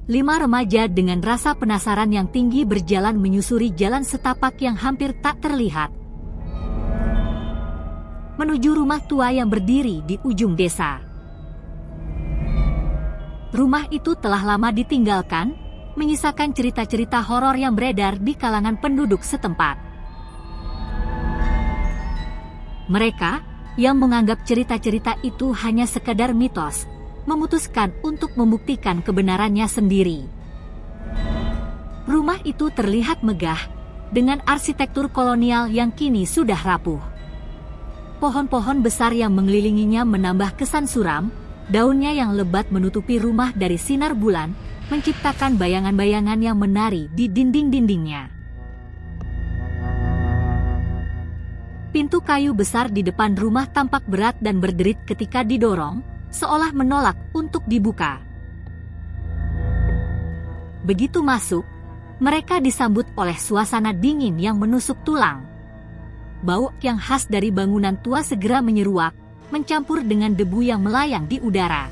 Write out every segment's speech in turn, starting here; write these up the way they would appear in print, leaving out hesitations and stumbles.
5 remaja dengan rasa penasaran yang tinggi berjalan menyusuri jalan setapak yang hampir tak terlihat, menuju rumah tua yang berdiri di ujung desa. Rumah itu telah lama ditinggalkan, menyisakan cerita-cerita horor yang beredar di kalangan penduduk setempat. Mereka, yang menganggap cerita-cerita itu hanya sekadar mitos, memutuskan untuk membuktikan kebenarannya sendiri. Rumah itu terlihat megah, dengan arsitektur kolonial yang kini sudah rapuh. Pohon-pohon besar yang mengelilinginya menambah kesan suram, daunnya yang lebat menutupi rumah dari sinar bulan, menciptakan bayangan-bayangan yang menari di dinding-dindingnya. Pintu kayu besar di depan rumah tampak berat dan berderit ketika didorong, seolah menolak untuk dibuka. Begitu masuk, mereka disambut oleh suasana dingin yang menusuk tulang. Bau yang khas dari bangunan tua segera menyeruak, mencampur dengan debu yang melayang di udara.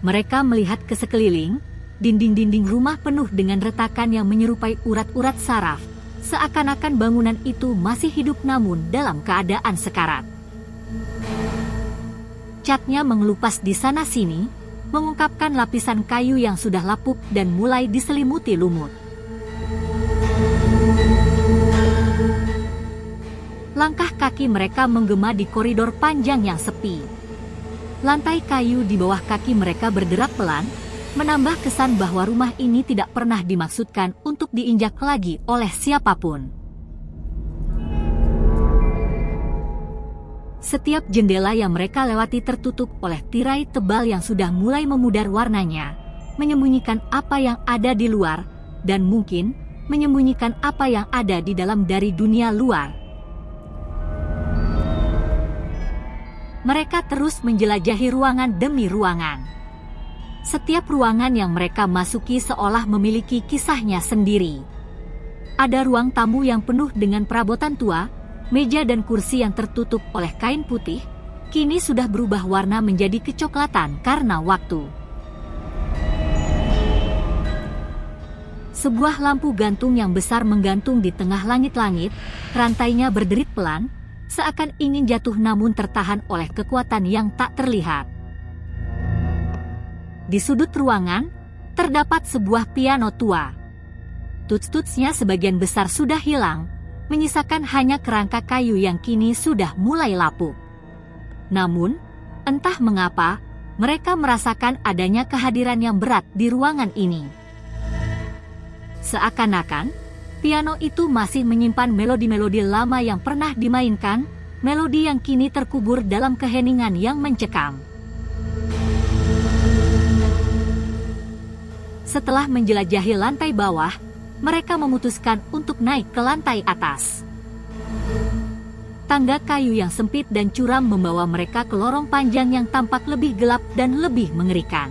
Mereka melihat ke sekeliling, dinding-dinding rumah penuh dengan retakan yang menyerupai urat-urat saraf, seakan-akan bangunan itu masih hidup namun dalam keadaan sekarat. Catnya mengelupas di sana-sini, mengungkapkan lapisan kayu yang sudah lapuk dan mulai diselimuti lumut. Langkah kaki mereka menggema di koridor panjang yang sepi. Lantai kayu di bawah kaki mereka berderak pelan, menambah kesan bahwa rumah ini tidak pernah dimaksudkan untuk diinjak lagi oleh siapapun. Setiap jendela yang mereka lewati tertutup oleh tirai tebal yang sudah mulai memudar warnanya, menyembunyikan apa yang ada di luar, dan mungkin menyembunyikan apa yang ada di dalam dari dunia luar. Mereka terus menjelajahi ruangan demi ruangan. Setiap ruangan yang mereka masuki seolah memiliki kisahnya sendiri. Ada ruang tamu yang penuh dengan perabotan tua, meja dan kursi yang tertutup oleh kain putih, kini sudah berubah warna menjadi kecoklatan karena waktu. Sebuah lampu gantung yang besar menggantung di tengah langit-langit, rantainya berderit pelan, seakan ingin jatuh namun tertahan oleh kekuatan yang tak terlihat. Di sudut ruangan, terdapat sebuah piano tua. Tuts-tutsnya sebagian besar sudah hilang, menyisakan hanya kerangka kayu yang kini sudah mulai lapuk. Namun, entah mengapa, mereka merasakan adanya kehadiran yang berat di ruangan ini. Seakan-akan, piano itu masih menyimpan melodi-melodi lama yang pernah dimainkan, melodi yang kini terkubur dalam keheningan yang mencekam. Setelah menjelajahi lantai bawah, mereka memutuskan untuk naik ke lantai atas. Tangga kayu yang sempit dan curam membawa mereka ke lorong panjang yang tampak lebih gelap dan lebih mengerikan.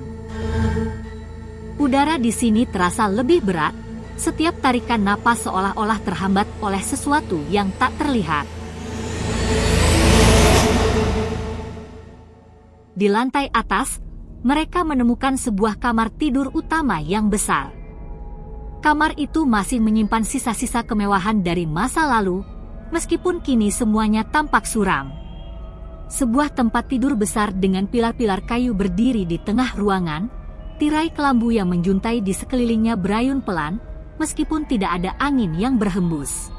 Udara di sini terasa lebih berat, setiap tarikan napas seolah-olah terhambat oleh sesuatu yang tak terlihat. Di lantai atas, mereka menemukan sebuah kamar tidur utama yang besar. Kamar itu masih menyimpan sisa-sisa kemewahan dari masa lalu, meskipun kini semuanya tampak suram. Sebuah tempat tidur besar dengan pilar-pilar kayu berdiri di tengah ruangan, tirai kelambu yang menjuntai di sekelilingnya berayun pelan, meskipun tidak ada angin yang berhembus.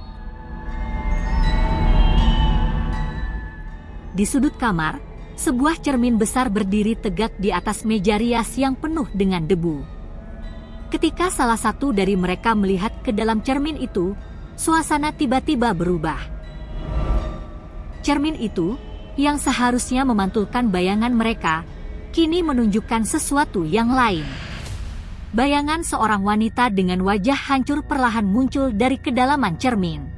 Di sudut kamar, sebuah cermin besar berdiri tegak di atas meja rias yang penuh dengan debu. Ketika salah satu dari mereka melihat ke dalam cermin itu, suasana tiba-tiba berubah. Cermin itu, yang seharusnya memantulkan bayangan mereka, kini menunjukkan sesuatu yang lain. Bayangan seorang wanita dengan wajah hancur perlahan muncul dari kedalaman cermin.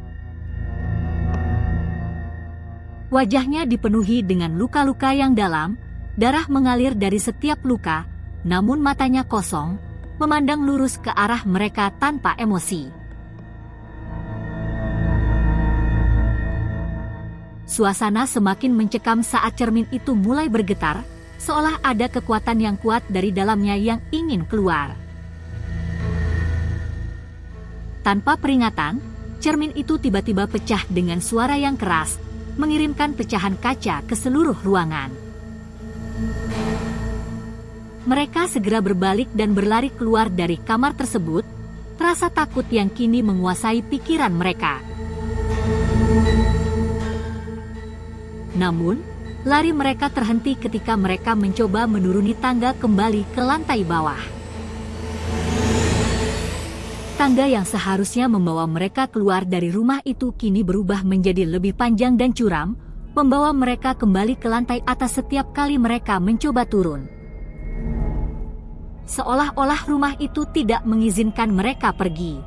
Wajahnya dipenuhi dengan luka-luka yang dalam, darah mengalir dari setiap luka, namun matanya kosong, memandang lurus ke arah mereka tanpa emosi. Suasana semakin mencekam saat cermin itu mulai bergetar, seolah ada kekuatan yang kuat dari dalamnya yang ingin keluar. Tanpa peringatan, cermin itu tiba-tiba pecah dengan suara yang keras, mengirimkan pecahan kaca ke seluruh ruangan. Mereka segera berbalik dan berlari keluar dari kamar tersebut, rasa takut yang kini menguasai pikiran mereka. Namun, lari mereka terhenti ketika mereka mencoba menuruni tangga kembali ke lantai bawah. Tangga yang seharusnya membawa mereka keluar dari rumah itu kini berubah menjadi lebih panjang dan curam, membawa mereka kembali ke lantai atas setiap kali mereka mencoba turun. Seolah-olah rumah itu tidak mengizinkan mereka pergi.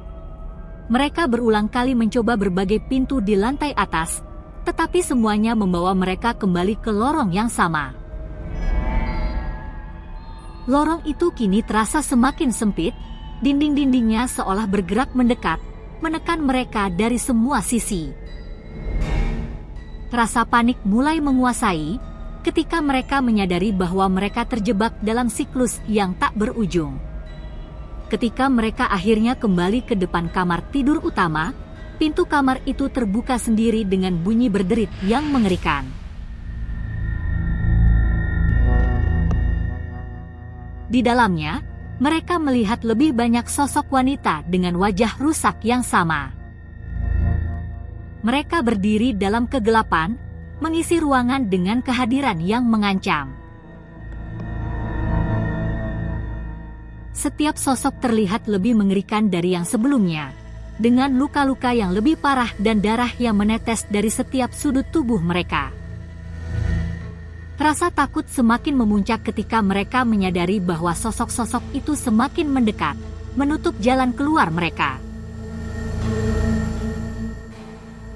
Mereka berulang kali mencoba berbagai pintu di lantai atas, tetapi semuanya membawa mereka kembali ke lorong yang sama. Lorong itu kini terasa semakin sempit, dinding-dindingnya seolah bergerak mendekat, menekan mereka dari semua sisi. Rasa panik mulai menguasai ketika mereka menyadari bahwa mereka terjebak dalam siklus yang tak berujung. Ketika mereka akhirnya kembali ke depan kamar tidur utama, pintu kamar itu terbuka sendiri dengan bunyi berderit yang mengerikan. Di dalamnya, mereka melihat lebih banyak sosok wanita dengan wajah rusak yang sama. Mereka berdiri dalam kegelapan, mengisi ruangan dengan kehadiran yang mengancam. Setiap sosok terlihat lebih mengerikan dari yang sebelumnya, dengan luka-luka yang lebih parah dan darah yang menetes dari setiap sudut tubuh mereka. Rasa takut semakin memuncak ketika mereka menyadari bahwa sosok-sosok itu semakin mendekat, menutup jalan keluar mereka.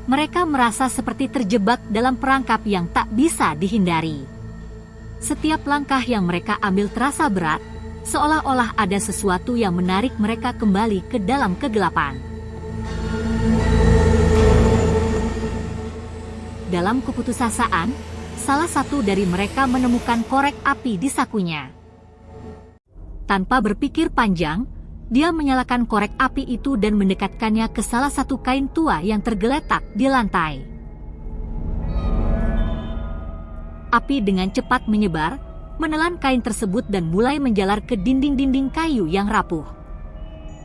Mereka merasa seperti terjebak dalam perangkap yang tak bisa dihindari. Setiap langkah yang mereka ambil terasa berat, seolah-olah ada sesuatu yang menarik mereka kembali ke dalam kegelapan. Dalam keputusasaan, salah satu dari mereka menemukan korek api di sakunya. Tanpa berpikir panjang, dia menyalakan korek api itu dan mendekatkannya ke salah satu kain tua yang tergeletak di lantai. Api dengan cepat menyebar, menelan kain tersebut dan mulai menjalar ke dinding-dinding kayu yang rapuh.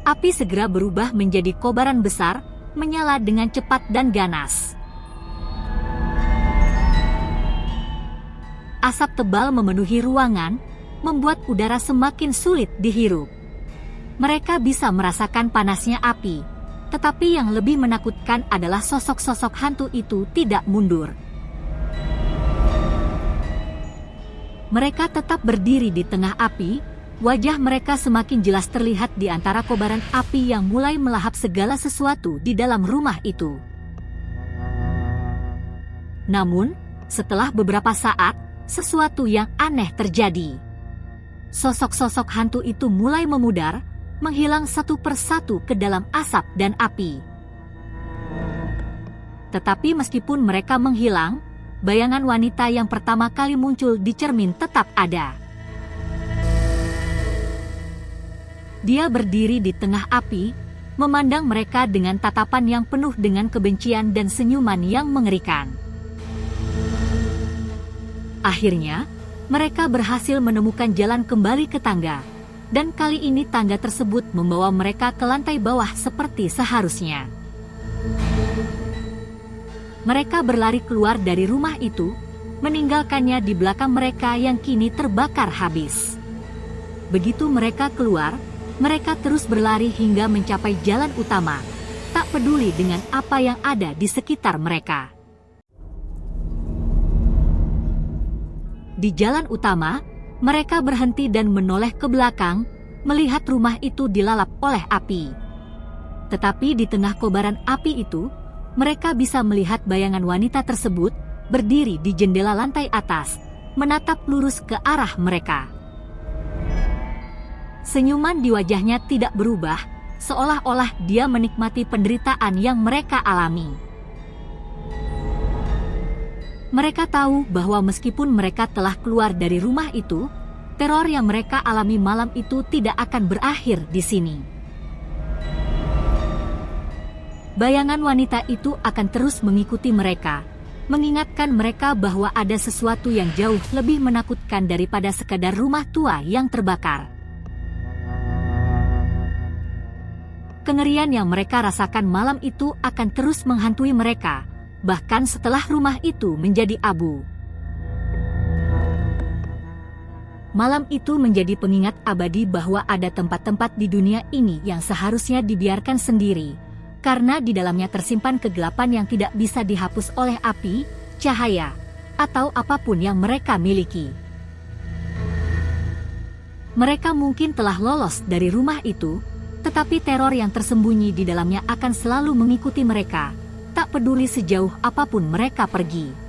Api segera berubah menjadi kobaran besar, menyala dengan cepat dan ganas. Asap tebal memenuhi ruangan, membuat udara semakin sulit dihirup. Mereka bisa merasakan panasnya api, tetapi yang lebih menakutkan adalah sosok-sosok hantu itu tidak mundur. Mereka tetap berdiri di tengah api, wajah mereka semakin jelas terlihat di antara kobaran api yang mulai melahap segala sesuatu di dalam rumah itu. Namun, setelah beberapa saat, sesuatu yang aneh terjadi. Sosok-sosok hantu itu mulai memudar, menghilang satu persatu ke dalam asap dan api. Tetapi meskipun mereka menghilang, bayangan wanita yang pertama kali muncul di cermin tetap ada. Dia berdiri di tengah api, memandang mereka dengan tatapan yang penuh dengan kebencian dan senyuman yang mengerikan. Akhirnya, mereka berhasil menemukan jalan kembali ke tangga. Dan kali ini tangga tersebut membawa mereka ke lantai bawah seperti seharusnya. Mereka berlari keluar dari rumah itu, meninggalkannya di belakang mereka yang kini terbakar habis. Begitu mereka keluar, mereka terus berlari hingga mencapai jalan utama, tak peduli dengan apa yang ada di sekitar mereka. Di jalan utama, mereka berhenti dan menoleh ke belakang, melihat rumah itu dilalap oleh api. Tetapi di tengah kobaran api itu, mereka bisa melihat bayangan wanita tersebut berdiri di jendela lantai atas, menatap lurus ke arah mereka. Senyuman di wajahnya tidak berubah, seolah-olah dia menikmati penderitaan yang mereka alami. Mereka tahu bahwa meskipun mereka telah keluar dari rumah itu, teror yang mereka alami malam itu tidak akan berakhir di sini. Bayangan wanita itu akan terus mengikuti mereka, mengingatkan mereka bahwa ada sesuatu yang jauh lebih menakutkan daripada sekadar rumah tua yang terbakar. Kengerian yang mereka rasakan malam itu akan terus menghantui mereka, bahkan setelah rumah itu menjadi abu. Malam itu menjadi pengingat abadi bahwa ada tempat-tempat di dunia ini yang seharusnya dibiarkan sendiri, karena di dalamnya tersimpan kegelapan yang tidak bisa dihapus oleh api, cahaya, atau apapun yang mereka miliki. Mereka mungkin telah lolos dari rumah itu, tetapi teror yang tersembunyi di dalamnya akan selalu mengikuti mereka, tak peduli sejauh apapun mereka pergi.